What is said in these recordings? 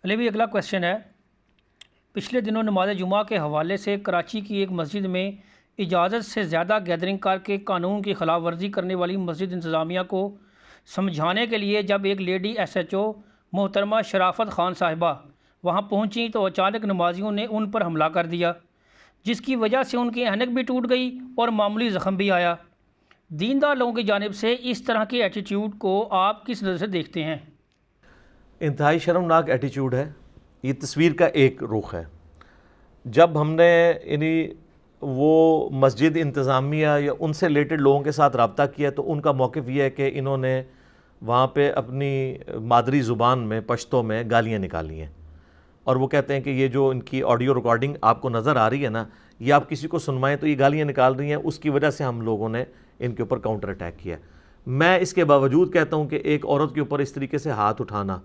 علی بھی اگلا کویشچن ہے، پچھلے دنوں نماز جمعہ کے حوالے سے کراچی کی ایک مسجد میں اجازت سے زیادہ گیدرنگ کر کے قانون کی خلاف ورزی کرنے والی مسجد انتظامیہ کو سمجھانے کے لیے جب ایک لیڈی ایس ایچ او محترمہ شرافت خان صاحبہ وہاں پہنچیں تو اچانک نمازیوں نے ان پر حملہ کر دیا، جس کی وجہ سے ان کی اینک بھی ٹوٹ گئی اور معمولی زخم بھی آیا۔ دیندار لوگوں کی جانب سے اس طرح کے ایٹیٹیوڈ کو آپ کس نظر سے دیکھتے ہیں؟ انتہائی شرمناک ایٹیچیوڈ ہے، یہ تصویر کا ایک رخ ہے۔ جب ہم نے یعنی وہ مسجد انتظامیہ یا ان سے ریلیٹڈ لوگوں کے ساتھ رابطہ کیا تو ان کا موقف یہ ہے کہ انہوں نے وہاں پہ اپنی مادری زبان میں پشتو میں گالیاں نکالی ہیں، اور وہ کہتے ہیں کہ یہ جو ان کی آڈیو ریکارڈنگ آپ کو نظر آ رہی ہے نا، یہ آپ کسی کو سنوائیں تو یہ گالیاں نکال رہی ہیں، اس کی وجہ سے ہم لوگوں نے ان کے اوپر کاؤنٹر اٹیک کیا۔ میں اس کے باوجود کہتا ہوں کہ ایک عورت کے اوپر اس طریقے سے ہاتھ اٹھانا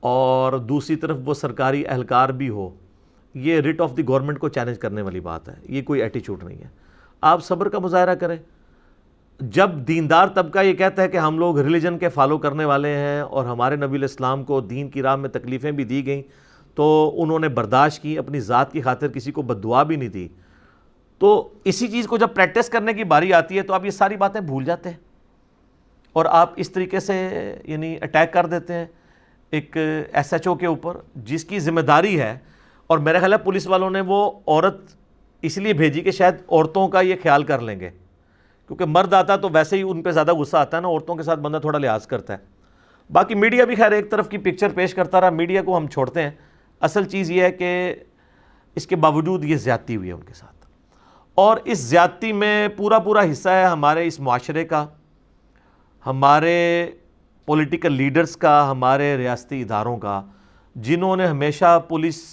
اور دوسری طرف وہ سرکاری اہلکار بھی ہو، یہ ریٹ آف دی گورنمنٹ کو چیلنج کرنے والی بات ہے، یہ کوئی ایٹیچیوڈ نہیں ہے۔ آپ صبر کا مظاہرہ کریں۔ جب دیندار طبقہ یہ کہتا ہے کہ ہم لوگ ریلیجن کے فالو کرنے والے ہیں اور ہمارے نبی علیہ السلام کو دین کی راہ میں تکلیفیں بھی دی گئیں تو انہوں نے برداشت کی، اپنی ذات کی خاطر کسی کو بد دعا بھی نہیں دی، تو اسی چیز کو جب پریکٹس کرنے کی باری آتی ہے تو آپ یہ ساری باتیں بھول جاتے ہیں اور آپ اس طریقے سے یعنی اٹیک کر دیتے ہیں ایک ایس ایچ او کے اوپر جس کی ذمہ داری ہے۔ اور میرا خیال ہے پولیس والوں نے وہ عورت اس لیے بھیجی کہ شاید عورتوں کا یہ خیال کر لیں گے، کیونکہ مرد آتا تو ویسے ہی ان پہ زیادہ غصہ آتا ہے نا، عورتوں کے ساتھ بندہ تھوڑا لحاظ کرتا ہے۔ باقی میڈیا بھی خیر ایک طرف کی پکچر پیش کرتا رہا، میڈیا کو ہم چھوڑتے ہیں، اصل چیز یہ ہے کہ اس کے باوجود یہ زیادتی ہوئی ہے ان کے ساتھ، اور اس زیادتی میں پورا حصہ ہے ہمارے اس معاشرے کا، ہمارے پولیٹیکل لیڈرز کا، ہمارے ریاستی اداروں کا، جنہوں نے ہمیشہ پولیس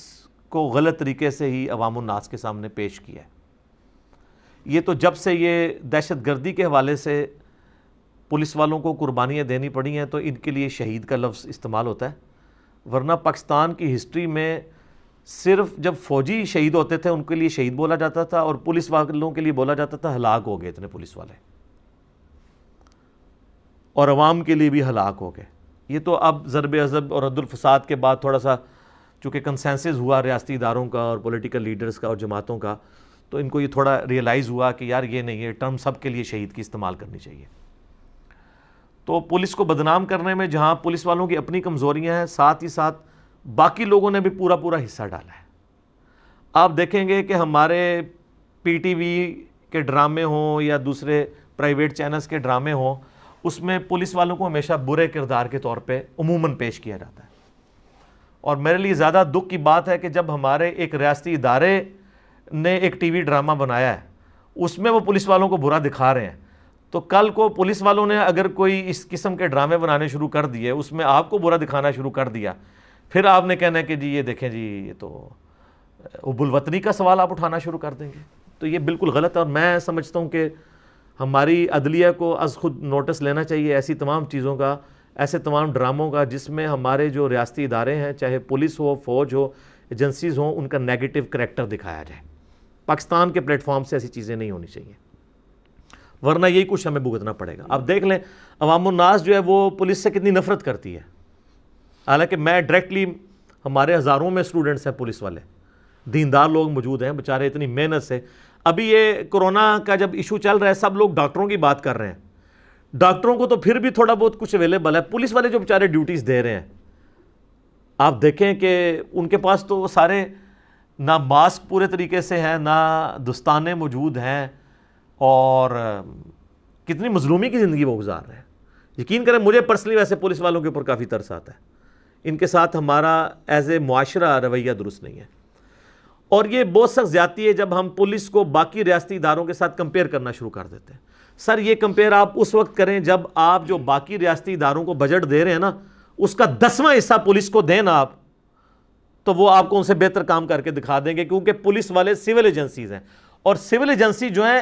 کو غلط طریقے سے ہی عوام الناس کے سامنے پیش کیا ہے۔ یہ تو جب سے یہ دہشت گردی کے حوالے سے پولیس والوں کو قربانیاں دینی پڑی ہیں تو ان کے لیے شہید کا لفظ استعمال ہوتا ہے، ورنہ پاکستان کی ہسٹری میں صرف جب فوجی شہید ہوتے تھے ان کے لیے شہید بولا جاتا تھا، اور پولیس والوں کے لیے بولا جاتا تھا ہلاک ہو گئے اتنے پولیس والے، اور عوام کے لیے بھی ہلاک ہو گئے۔ یہ تو اب ضرب عضب اور رد الفساد کے بعد تھوڑا سا چونکہ کنسنسس ہوا ریاستی اداروں کا اور پولیٹیکل لیڈرز کا اور جماعتوں کا، تو ان کو یہ تھوڑا ریئلائز ہوا کہ یار یہ نہیں ہے ٹرم سب کے لیے شہید کی استعمال کرنی چاہیے۔ تو پولیس کو بدنام کرنے میں جہاں پولیس والوں کی اپنی کمزوریاں ہیں، ساتھ ہی ساتھ باقی لوگوں نے بھی پورا حصہ ڈالا ہے۔ آپ دیکھیں گے کہ ہمارے پی ٹی وی کے ڈرامے ہوں یا دوسرے پرائیویٹ چینلز کے ڈرامے ہوں، اس میں پولیس والوں کو ہمیشہ برے کردار کے طور پہ عموماً پیش کیا جاتا ہے، اور میرے لیے زیادہ دکھ کی بات ہے کہ جب ہمارے ایک ریاستی ادارے نے ایک ٹی وی ڈرامہ بنایا ہے اس میں وہ پولیس والوں کو برا دکھا رہے ہیں، تو کل کو پولیس والوں نے اگر کوئی اس قسم کے ڈرامے بنانے شروع کر دیے، اس میں آپ کو برا دکھانا شروع کر دیا، پھر آپ نے کہنا ہے کہ جی یہ دیکھیں جی یہ تو حب الوطنی کا سوال آپ اٹھانا شروع کر دیں گے، تو یہ بالکل غلط ہے۔ اور میں سمجھتا ہوں کہ ہماری عدلیہ کو از خود نوٹس لینا چاہیے ایسی تمام چیزوں کا، ایسے تمام ڈراموں کا جس میں ہمارے جو ریاستی ادارے ہیں، چاہے پولیس ہو، فوج ہو، ایجنسیز ہوں، ان کا نیگیٹو کریکٹر دکھایا جائے۔ پاکستان کے پلیٹ فارم سے ایسی چیزیں نہیں ہونی چاہیے، ورنہ یہی کچھ ہمیں بھگتنا پڑے گا۔ اب دیکھ لیں عوام الناس جو ہے وہ پولیس سے کتنی نفرت کرتی ہے، حالانکہ میں ڈائریکٹلی ہمارے ہزاروں میں اسٹوڈنٹس ہیں پولیس والے، دیندار لوگ موجود ہیں بیچارے اتنی محنت سے۔ ابھی یہ کورونا کا جب ایشو چل رہا ہے سب لوگ ڈاکٹروں کی بات کر رہے ہیں، ڈاکٹروں کو تو پھر بھی تھوڑا بہت کچھ اویلیبل ہے، پولیس والے جو بیچارے ڈیوٹیز دے رہے ہیں آپ دیکھیں کہ ان کے پاس تو سارے نہ ماسک پورے طریقے سے ہیں، نہ دستانے موجود ہیں، اور کتنی مظلومی کی زندگی وہ گزار رہے ہیں۔ یقین کریں مجھے پرسنلی ویسے پولیس والوں کے اوپر کافی ترس آتا ہے، ان کے ساتھ ہمارا ایز اے معاشرہ رویہ درست نہیں ہے، اور یہ بہت سخت زیادتی ہے جب ہم پولیس کو باقی ریاستی اداروں کے ساتھ کمپیئر کرنا شروع کر دیتے ہیں۔ سر یہ کمپیئر آپ اس وقت کریں جب آپ جو باقی ریاستی اداروں کو بجٹ دے رہے ہیں نا، اس کا 10واں حصہ پولیس کو دیں نا آپ، تو وہ آپ کو ان سے بہتر کام کر کے دکھا دیں گے، کیونکہ پولیس والے سول ایجنسیز ہیں، اور سول ایجنسی جو ہیں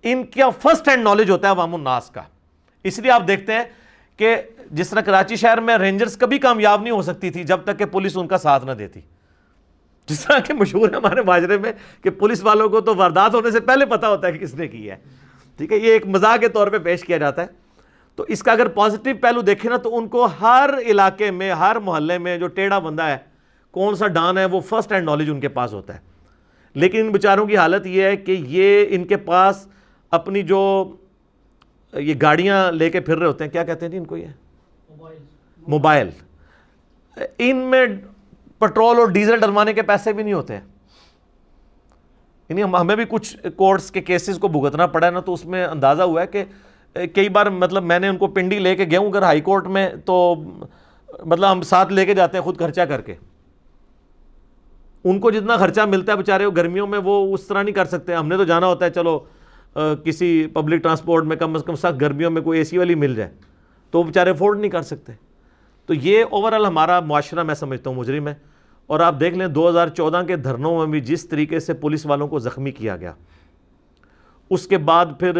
ان کا فرسٹ ہینڈ نالج ہوتا ہے عوام الناس کا۔ اس لیے آپ دیکھتے ہیں کہ جس طرح کراچی شہر میں رینجرز کبھی کامیاب نہیں ہو سکتی تھی جب تک کہ پولیس ان کا ساتھ نہ دیتی، جس طرح کہ مشہور ہے ہمارے معاشرے میں کہ پولیس والوں کو تو واردات ہونے سے پہلے پتہ ہوتا ہے کہ کس نے کی ہے، ٹھیک ہے، یہ ایک مزاح کے طور پہ پیش کیا جاتا ہے۔ تو اس کا اگر پازیٹیو پہلو دیکھیں نا تو ان کو ہر علاقے میں, ہر محلے میں جو ٹیڑھا بندہ ہے, کون سا ڈان ہے, وہ فرسٹ ہینڈ نالج ان کے پاس ہوتا ہے. لیکن ان بیچاروں کی حالت یہ ہے کہ یہ ان کے پاس اپنی جو یہ گاڑیاں لے کے پھر رہے ہوتے ہیں, کیا کہتے ہیں جی ان کو, یہ موبائل, ان میں پٹرول اور ڈیزل ڈلوانے کے پیسے بھی نہیں ہوتے ہیں. یعنی ہمیں بھی کچھ کورٹس کے کیسز کو بھگتنا پڑا ہے نا, تو اس میں اندازہ ہوا ہے کہ کئی بار مطلب میں نے ان کو پنڈی لے کے گیا ہوں اگر ہائی کورٹ میں, تو مطلب ہم ساتھ لے کے جاتے ہیں خود خرچہ کر کے. ان کو جتنا خرچہ ملتا ہے بیچارے, وہ گرمیوں میں وہ اس طرح نہیں کر سکتے. ہم نے تو جانا ہوتا ہے چلو کسی پبلک ٹرانسپورٹ میں کم از کم سخت گرمیوں میں کوئی اے سی والی مل جائے, تو بیچارے افورڈ نہیں کر سکتے. تو یہ اوورآل ہمارا معاشرہ میں سمجھتا ہوں مجرم ہے. اور آپ دیکھ لیں 2014 کے دھرنوں میں بھی جس طریقے سے پولیس والوں کو زخمی کیا گیا, اس کے بعد پھر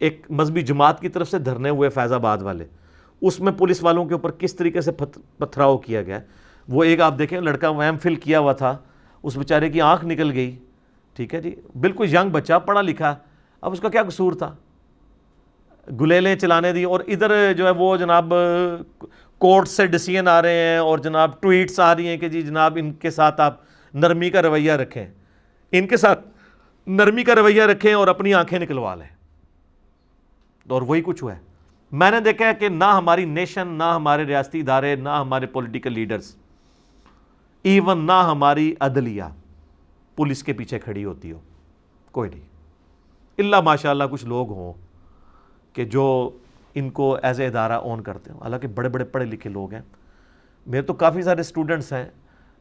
ایک مذہبی جماعت کی طرف سے دھرنے ہوئے فیض آباد والے, اس میں پولیس والوں کے اوپر کس طریقے سے پتھراؤ کیا گیا. وہ ایک آپ دیکھیں لڑکا وہم فل کیا ہوا تھا, اس بیچارے کی آنکھ نکل گئی, ٹھیک ہے جی, بالکل ینگ بچہ پڑھا لکھا, اب اس کا کیا قصور تھا, گلیلیں چلانے دی. اور ادھر جو ہے وہ جناب کورٹ سے ڈیسیژن آ رہے ہیں اور جناب ٹویٹس آ رہی ہیں کہ جی جناب ان کے ساتھ آپ نرمی کا رویہ رکھیں, ان کے ساتھ نرمی کا رویہ رکھیں اور اپنی آنکھیں نکلوا لیں. اور وہی کچھ ہوا ہے. میں نے دیکھا ہے کہ نہ ہماری نیشن, نہ ہمارے ریاستی ادارے, نہ ہمارے پولیٹیکل لیڈرز, ایون نہ ہماری عدلیہ پولیس کے پیچھے کھڑی ہوتی ہو, کوئی نہیں. اللہ ماشاءاللہ کچھ لوگ ہوں کہ جو ان کو ایز اے ادارہ اون کرتے ہوں, حالانکہ بڑے بڑے پڑھے لکھے لوگ ہیں. میرے تو کافی سارے اسٹوڈنٹس ہیں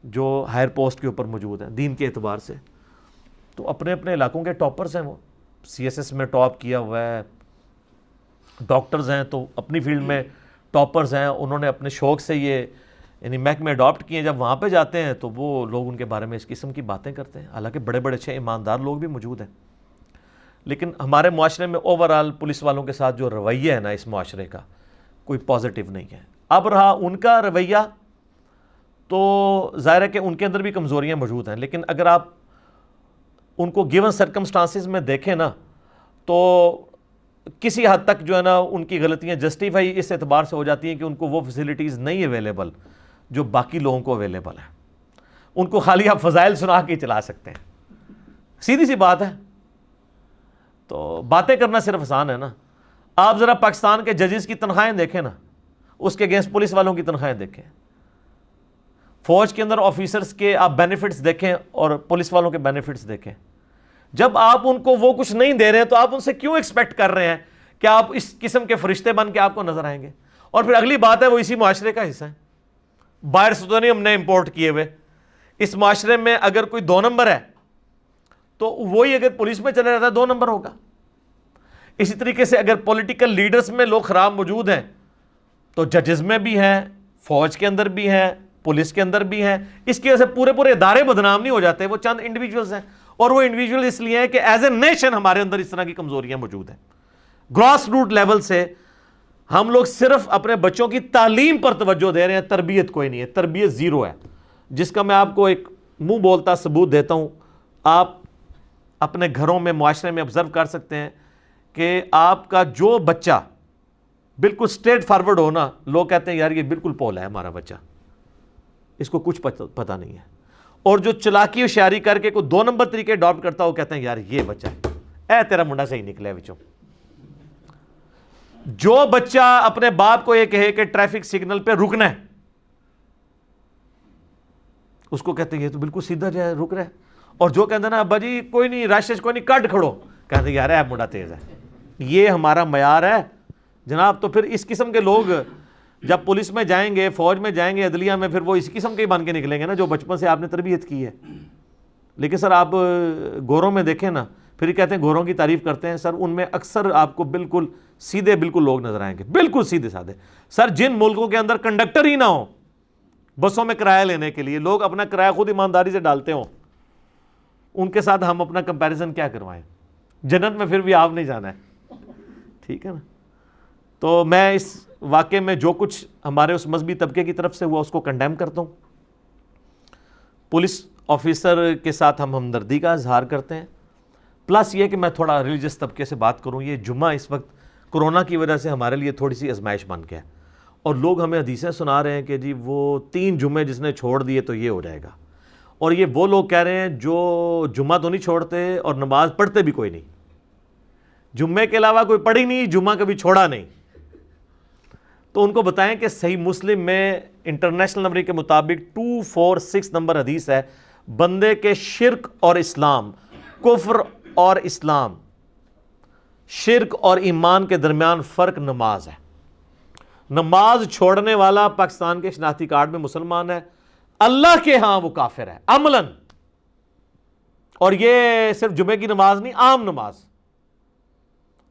جو ہائر پوسٹ کے اوپر موجود ہیں دین کے اعتبار سے, تو اپنے اپنے علاقوں کے ٹاپرز ہیں. وہ سی ایس ایس میں ٹاپ کیا ہوا ہے, ڈاکٹرز ہیں تو اپنی فیلڈ میں ٹاپرز ہیں, انہوں نے اپنے شوق سے یہ یعنی محکمے اڈاپٹ کیے. جب وہاں پہ جاتے ہیں تو وہ لوگ ان کے بارے میں اس قسم کی باتیں کرتے ہیں, حالانکہ بڑے بڑے اچھے ایماندار لوگ بھی موجود ہیں. لیکن ہمارے معاشرے میں اوورآل پولیس والوں کے ساتھ جو رویہ ہے نا اس معاشرے کا, کوئی پازیٹیو نہیں ہے. اب رہا ان کا رویہ, تو ظاہر ہے کہ ان کے اندر بھی کمزوریاں موجود ہیں, لیکن اگر آپ ان کو گیون سرکمسٹانسز میں دیکھیں نا تو کسی حد تک جو ہے نا ان کی غلطیاں جسٹیفائی اس اعتبار سے ہو جاتی ہیں کہ ان کو وہ فیسلٹیز نہیں اویلیبل جو باقی لوگوں کو اویلیبل ہیں. ان کو خالی آپ فضائل سنا کے چلا سکتے ہیں, سیدھی سی بات ہے. تو باتیں کرنا صرف آسان ہے نا. آپ ذرا پاکستان کے ججز کی تنخواہیں دیکھیں نا, اس کے اگینسٹ پولیس والوں کی تنخواہیں دیکھیں. فوج کے اندر آفیسرز کے آپ بینیفٹس دیکھیں اور پولیس والوں کے بینیفٹس دیکھیں. جب آپ ان کو وہ کچھ نہیں دے رہے ہیں تو آپ ان سے کیوں ایکسپیکٹ کر رہے ہیں کہ آپ اس قسم کے فرشتے بن کے آپ کو نظر آئیں گے. اور پھر اگلی بات ہے وہ اسی معاشرے کا حصہ ہے, باہر سے تو نہیں ہم نے امپورٹ کیے ہوئے. اس معاشرے میں اگر کوئی 2 نمبر ہے تو وہی اگر پولیس میں چلے رہتا ہے 2 نمبر ہوگا. اسی طریقے سے اگر پولیٹیکل لیڈرز میں لوگ خراب موجود ہیں تو ججز میں بھی ہیں, فوج کے اندر بھی ہیں, پولیس کے اندر بھی ہیں. اس کی وجہ سے پورے ادارے بدنام نہیں ہو جاتے, وہ چند انڈیویجولز ہیں. اور وہ انڈیویجول اس لیے ہیں کہ ایز اے نیشن ہمارے اندر اس طرح کی کمزوریاں موجود ہیں. گراس روٹ لیول سے ہم لوگ صرف اپنے بچوں کی تعلیم پر توجہ دے رہے ہیں, تربیت کوئی نہیں ہے, تربیت زیرو ہے. جس کا میں آپ کو ایک منہ بولتا ثبوت دیتا ہوں. آپ اپنے گھروں میں معاشرے میں آبزرو کر سکتے ہیں کہ آپ کا جو بچہ بالکل اسٹریٹ فارورڈ ہونا, لوگ کہتے ہیں یار یہ بالکل پولا ہے ہمارا بچہ, اس کو کچھ پتہ نہیں ہے. اور جو چلاکی و شیاری کر کے کوئی 2 نمبر طریقے اڈاپٹ کرتا ہو, کہتے ہیں یار یہ بچہ ہے, تیرا منڈا صحیح نکلا ہے بچوں. جو بچہ اپنے باپ کو یہ کہے کہ ٹریفک سگنل پہ رکنا ہے, اس کو کہتے ہیں یہ تو بالکل سیدھا جائے رک رہا ہے. اور جو کہتے ہیں نا ابا جی کوئی نہیں رش کوئی نہیں کٹ کھڑو, کہتے ہیں یار ہے منڈا تیز ہے. یہ ہمارا معیار ہے جناب. تو پھر اس قسم کے لوگ جب پولیس میں جائیں گے, فوج میں جائیں گے, عدلیہ میں, پھر وہ اس قسم کے ہی بن کے نکلیں گے نا جو بچپن سے آپ نے تربیت کی ہے. لیکن سر آپ گوروں میں دیکھیں نا, پھر یہ کہتے ہیں گوروں کی تعریف کرتے ہیں. سر ان میں اکثر آپ کو بالکل سیدھے بالکل لوگ نظر آئیں گے, بالکل سیدھے سادھے. سر جن ملکوں کے اندر کنڈکٹر ہی نہ ہو بسوں میں کرایہ لینے کے لیے, لوگ اپنا کرایہ خود ایمانداری سے ڈالتے ہوں, ان کے ساتھ ہم اپنا کمپیریزن کیا کروائیں. جنت میں پھر بھی آپ نہیں جانا ہے, ٹھیک ہے نا. تو میں اس واقعے میں جو کچھ ہمارے اس مذہبی طبقے کی طرف سے ہوا اس کو کنڈیم کرتا ہوں. پولیس آفیسر کے ساتھ ہم ہمدردی کا اظہار کرتے ہیں. پلس یہ کہ میں تھوڑا ریلیجس طبقے سے بات کروں. یہ جمعہ اس وقت کورونا کی وجہ سے ہمارے لیے تھوڑی سی آزمائش بن گیا، اور لوگ ہمیں حدیثیں سنا رہے ہیں کہ جی وہ 3 جمعے جس نے چھوڑ دیے تو یہ ہو جائے گا، اور یہ وہ لوگ کہہ رہے ہیں جو جمعہ تو نہیں چھوڑتے اور نماز پڑھتے بھی کوئی نہیں، جمعے کے علاوہ کوئی پڑھی نہیں، جمعہ کبھی چھوڑا نہیں۔ تو ان کو بتائیں کہ صحیح مسلم میں انٹرنیشنل نمبر کے مطابق 246 نمبر حدیث ہے، بندے کے شرک اور اسلام، کفر اور اسلام، شرک اور ایمان کے درمیان فرق نماز ہے۔ نماز چھوڑنے والا پاکستان کے شناختی کارڈ میں مسلمان ہے، اللہ کے ہاں وہ کافر ہے عملاً، اور یہ صرف جمعے کی نماز نہیں، عام نماز۔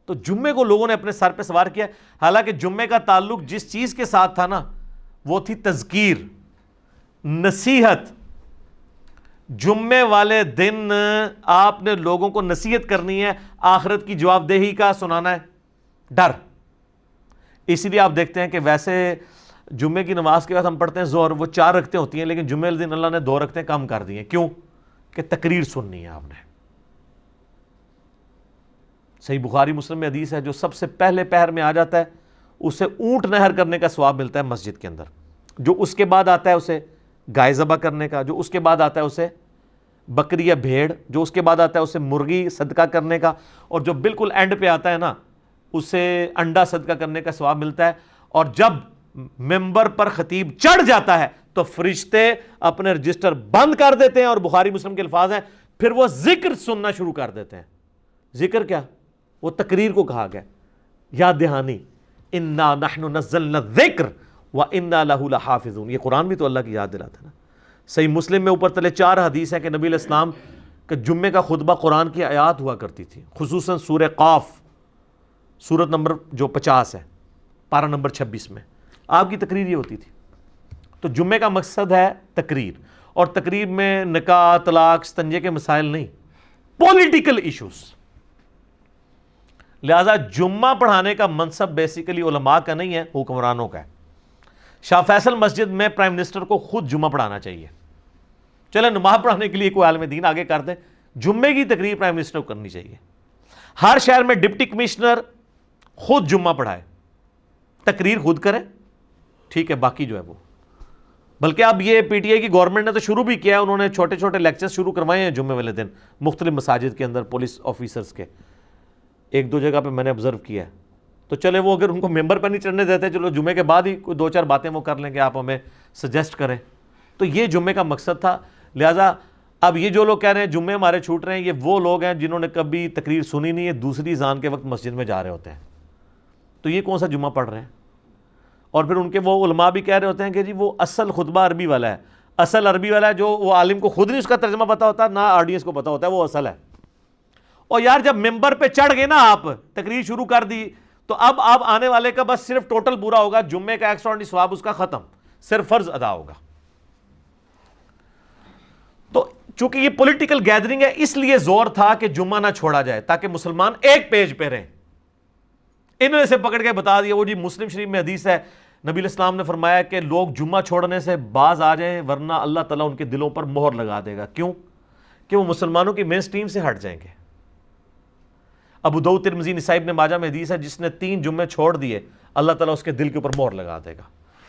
تو جمعے کو لوگوں نے اپنے سر پہ سوار کیا، حالانکہ جمعے کا تعلق جس چیز کے ساتھ تھا نا وہ تھی تذکیر، نصیحت۔ جمعے والے دن آپ نے لوگوں کو نصیحت کرنی ہے، آخرت کی جواب دہی کا سنانا ہے، ڈر۔ اسی لیے آپ دیکھتے ہیں کہ ویسے جمعے کی نماز کے بعد ہم پڑھتے ہیں ظہر، وہ 4 رکعتیں ہوتی ہیں، لیکن جمعے والے دن اللہ نے 2 رکعتیں کم کر دی ہیں۔ کیوں؟ کہ تقریر سننی ہے آپ نے۔ صحیح بخاری مسلم میں حدیث ہے، جو سب سے پہلے پہر میں آ جاتا ہے اسے اونٹ نہر کرنے کا ثواب ملتا ہے مسجد کے اندر، جو اس کے بعد آتا ہے اسے گائے ذبح کرنے کا، جو اس کے بعد آتا ہے اسے بکری یا بھیڑ، جو اس کے بعد آتا ہے اسے مرغی صدقہ کرنے کا، اور جو بالکل اینڈ پہ آتا ہے نا اسے انڈا صدقہ کرنے کا ثواب ملتا ہے۔ اور جب ممبر پر خطیب چڑھ جاتا ہے تو فرشتے اپنے رجسٹر بند کر دیتے ہیں، اور بخاری مسلم کے الفاظ ہیں پھر وہ ذکر سننا شروع کر دیتے ہیں۔ ذکر کیا؟ وہ تقریر کو کہا گیا، یاد دہانی، انا نحن نزلنا الذکر وانا لہ لحافظون، یہ قرآن بھی تو اللہ کی یاد دلاتا ہے نا۔ صحیح مسلم میں اوپر تلے 4 حدیث ہیں کہ نبی علیہ السلام کہ جمعے کا خطبہ قرآن کی آیات ہوا کرتی تھی، خصوصاً سورہ قاف، سورت نمبر جو 50 ہے، پارہ نمبر 26 میں آپ کی تقریر یہ ہوتی تھی۔ تو جمعے کا مقصد ہے تقریر، اور تقریر میں نکاح، طلاق، استنجے کے مسائل نہیں، پولیٹیکل ایشوز۔ لہذا جمعہ پڑھانے کا منصب بیسیکلی علماء کا نہیں ہے، حکمرانوں کا ہے۔ شاہ فیصل مسجد میں پرائم منسٹر کو خود جمعہ پڑھانا چاہیے، چلے نماز پڑھانے کے لیے کوئی عالم دین آگے کر دیں، جمعے کی تقریر پرائم منسٹر کو کرنی چاہیے۔ ہر شہر میں ڈپٹی کمشنر خود جمعہ پڑھائے، تقریر خود کرے، ٹھیک ہے، باقی جو ہے وہ، بلکہ اب یہ پی ٹی آئی کی گورنمنٹ نے تو شروع بھی کیا ہے، انہوں نے چھوٹے چھوٹے لیکچر شروع کروائے ہیں جمعے والے دن مختلف مساجد کے اندر پولیس آفیسرز کے، 1-2 جگہ پہ میں نے آبزرو کیا ہے۔ تو چلے وہ اگر ان کو ممبر پہ نہیں چڑھنے دیتے، چلو جمعے کے بعد ہی کوئی 2-4 باتیں وہ کر لیں کہ آپ ہمیں سجیسٹ کریں۔ تو یہ جمعے کا مقصد تھا۔ لہٰذا اب یہ جو لوگ کہہ رہے ہیں جمعے ہمارے چھوٹ رہے ہیں، یہ وہ لوگ ہیں جنہوں نے کبھی تقریر سنی نہیں ہے، دوسری اذان کے وقت مسجد میں جا رہے ہوتے ہیں، تو یہ کون سا جمعہ پڑھ رہے ہیں؟ اور پھر ان کے وہ علماء بھی کہہ رہے ہوتے ہیں کہ جی وہ اصل خطبہ عربی والا ہے، اصل عربی والا ہے، جو وہ عالم کو خود نہیں اس کا ترجمہ پتا ہوتا، نہ آڈینس کو پتا ہوتا ہے، وہ اصل ہے۔ اور یار جب ممبر پہ چڑھ گئے نا آپ، تقریر شروع کر دی، تو اب آپ آنے والے کا بس صرف ٹوٹل پورا ہوگا، جمعے کا ایکسٹراڈنری ثواب اس کا ختم، صرف فرض ادا ہوگا۔ تو چونکہ یہ پولیٹیکل گیدرنگ ہے، اس لیے زور تھا کہ جمعہ نہ چھوڑا جائے تاکہ مسلمان ایک پیج پہ رہیں۔ انہوں نے سے پکڑ کے بتا دیا، وہ جی مسلم شریف میں حدیث ہے، نبی علیہ السلام نے فرمایا کہ لوگ جمعہ چھوڑنے سے باز آ جائیں ورنہ اللہ تعالیٰ ان کے دلوں پر مہر لگا دے گا۔ کیوں؟ کہ وہ مسلمانوں کی مین سٹریم سے ہٹ جائیں گے۔ ابو داؤد، ترمذی، نسائی، ابن ماجہ میں حدیث ہے، جس نے 3 جمعے چھوڑ دیے اللہ تعالیٰ اس کے دل کے اوپر مہر لگا دے گا۔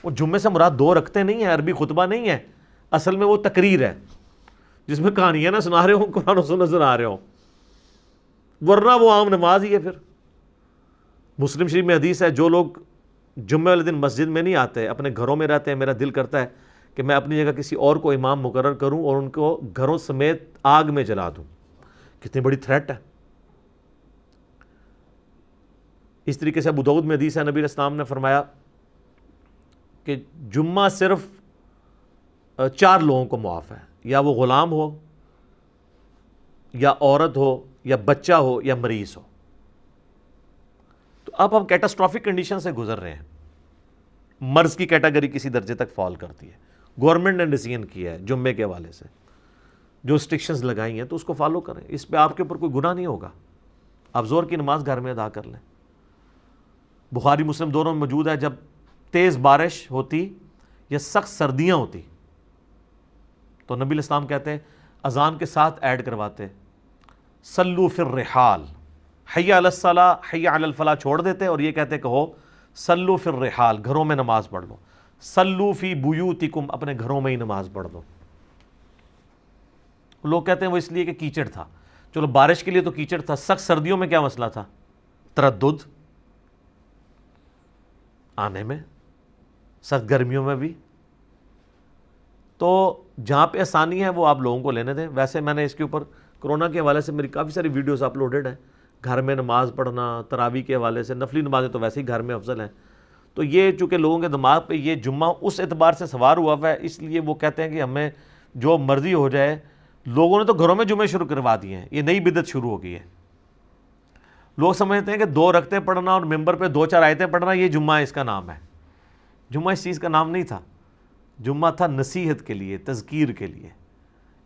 وہ جمعے سے مراد 2 رکعتیں نہیں ہیں، عربی خطبہ نہیں ہے، اصل میں وہ تقریر ہے جس میں کہانیاں نہ سنا رہے ہوں، قرآن و سنت سنا رہے ہوں، ورنہ وہ عام نماز ہی ہے۔ پھر مسلم شریف میں حدیث ہے، جو لوگ جمعے والے دن مسجد میں نہیں آتے، اپنے گھروں میں رہتے ہیں، میرا دل کرتا ہے کہ میں اپنی جگہ کسی اور کو امام مقرر کروں اور ان کو گھروں سمیت آگ میں جلا دوں۔ کتنی بڑی تھریٹ ہے۔ اس طریقے سے ابو داؤد میں حدیث ہے، نبی علیہ السلام نے فرمایا کہ جمعہ صرف 4 لوگوں کو معاف ہے، یا وہ غلام ہو، یا عورت ہو، یا بچہ ہو، یا مریض ہو۔ تو اب ہم کیٹاسٹرافک کنڈیشن سے گزر رہے ہیں، مرض کی کیٹاگری کسی درجے تک فال کرتی ہے، گورنمنٹ نے ڈیسیژن کیا ہے جمعے کے حوالے سے، جو اسٹرکشنز لگائی ہیں تو اس کو فالو کریں، اس پہ آپ کے اوپر کوئی گناہ نہیں ہوگا، آپ زور کی نماز گھر میں ادا کر لیں۔ بخاری مسلم دونوں میں موجود ہے، جب تیز بارش ہوتی یا سخت سردیاں ہوتی تو نبی علیہ السلام کہتے ہیں اذان کے ساتھ ایڈ کرواتے، صلو فی الرحال، حی علی الصلاۃ حی علی الفلاح چھوڑ دیتے اور یہ کہتے کہو صلو فی الرحال، گھروں میں نماز پڑھ لو، صلو فی بیوتکم، اپنے گھروں میں ہی نماز پڑھ لو۔ لوگ کہتے ہیں وہ اس لیے کہ کیچڑ تھا، چلو بارش کے لیے تو کیچڑ تھا، سخت سردیوں میں کیا مسئلہ تھا؟ تردد آنے میں، سخت گرمیوں میں بھی۔ تو جہاں پہ آسانی ہے وہ آپ لوگوں کو لینے دیں۔ ویسے میں نے اس کے اوپر کرونا کے حوالے سے میری کافی ساری ویڈیوز اپلوڈڈ ہیں، گھر میں نماز پڑھنا، تراویح کے حوالے سے، نفلی نمازیں تو ویسے ہی گھر میں افضل ہیں۔ تو یہ چونکہ لوگوں کے دماغ پہ یہ جمعہ اس اعتبار سے سوار ہوا ہے، اس لیے وہ کہتے ہیں کہ ہمیں جو مرضی ہو جائے۔ لوگوں نے تو گھروں میں جمعے شروع کروا دیے ہیں، یہ نئی بدعت شروع ہو گئی ہے۔ لوگ سمجھتے ہیں کہ 2 رکعتیں پڑھنا اور ممبر پہ 2-4 آیتیں پڑھنا یہ جمعہ اس کا نام ہے۔ جمعہ اس چیز کا نام نہیں تھا، جمعہ تھا نصیحت کے لیے، تذکیر کے لیے،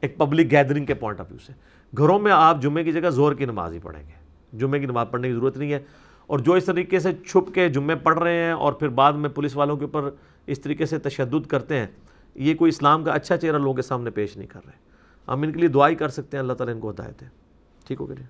ایک پبلک گیدرنگ کے پوائنٹ آف ویو سے۔ گھروں میں آپ جمعے کی جگہ ظہر کی نماز ہی پڑھیں گے، جمعے کی نماز پڑھنے کی ضرورت نہیں ہے۔ اور جو اس طریقے سے چھپ کے جمعے پڑھ رہے ہیں اور پھر بعد میں پولیس والوں کے اوپر اس طریقے سے تشدد کرتے ہیں، یہ کوئی اسلام کا اچھا چہرہ لوگوں کے سامنے پیش نہیں کر رہے۔ ہم ان کے لیے دعا ہی کر سکتے ہیں، اللہ تعالیٰ ان کو ہدایت دے۔ ٹھیک ہو گیا جی؟